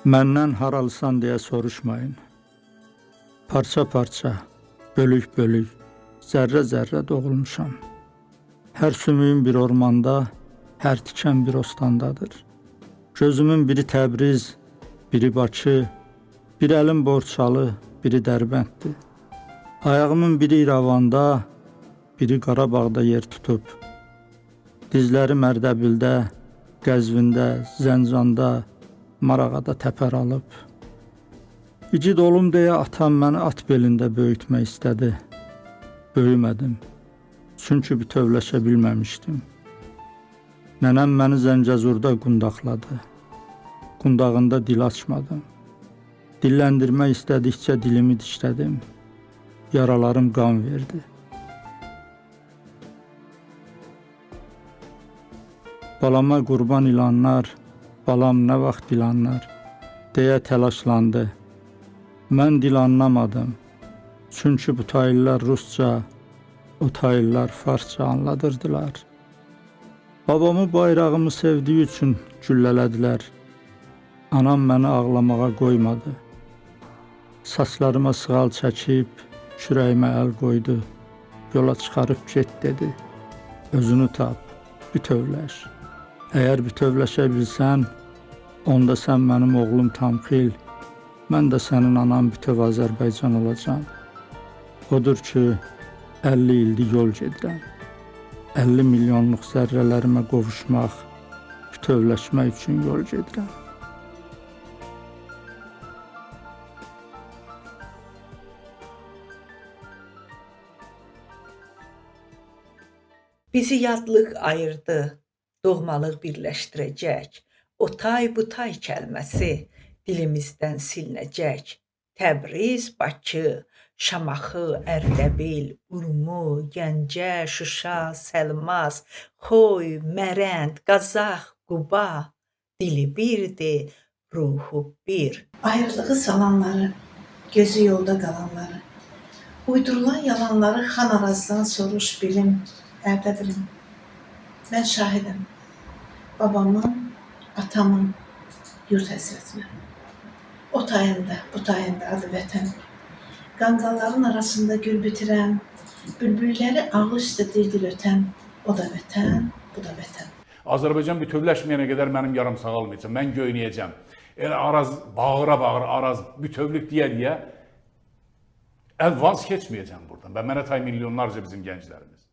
Məndən haralısan deyə soruşmayın. Parça-parça, bölük-bölük, zərrə-zərrə doğulmuşam. Hər sümüyüm bir ormanda, hər tikən bir ostandadır. Gözümün biri Təbriz, biri Bakı, bir əlim Borçalı, biri Dərbənddir. Ayağımın biri İrəvanda, biri Qarabağda yer tutub. Dizlərim Ərdəbildə, Qəzvində, Zəncanda, Marağada təpər alıb. İgid olum deyə atam məni at belində böyütmək istədi. Böyümədim, çünki bütövləşə bilməmişdim. Nənəm məni Zəngəzurda qundaqladı. Qundağında dil açmadım. Dilləndirmək istədikcə dilimi dişlədim. Yaralarım qan verdi. Balama qurban ilanlar, balam nə vaxt dilanlar, deyə təlaşlandı. Mən dil anlamadım, çünki bu tayıllar Rusca, o tayıllar Farsça anladırdılar. Babamı bayrağımı sevdiyi üçün güllələdilər. Anam məni ağlamağa qoymadı. Saçlarıma sığal çəkib, kürəyimə əl qoydu. Yola çıxarıb get dedi. Özünü tap, bütövləş. Əgər bütövləşə bilsən, onda sən mənim oğlum Tamxil, mən də sənin anan bütöv Azərbaycan olacam. Odur ki, 50 ildir yol gedirəm. 50 milyonluq zərrələrimə qovuşmaq, bütövləşmək üçün yol gedirəm. Bizi yadlıq ayırdı, doğmalıq birləşdirəcək. O tay bu tay kəlməsi dilimizdən silinəcək. Təbriz, Bakı, Şamaxı, Ərdəbil, Urmu, Gəncə, Şuşa, Səlmas, Xoy, Mərənd, Qazax, Quba, dili birdir, ruhu bir. Ayrılığı salanları, gözü yolda qalanları, uydurulan yalanları Xan Arazdan soruş bilim, Ərdəbilim. Mən şahidəm. Babamın, atamın yurt həsrətinə. O tayında, bu tayında adı vətən. Qanqalların arasında gül bitirən, bülbülləri ağı üstə dil ötən. O da vətən, bu da vətən. Azərbaycan bütövləşməyənə qədər mənim yaram sağalmayacaq, mən göynəyəcəm. Elə Araz bağıra-bağıra, Araz bütövlük deyə vaz keçməyəcəm buradan və mənə tay milyonlarca bizim gənclərimiz.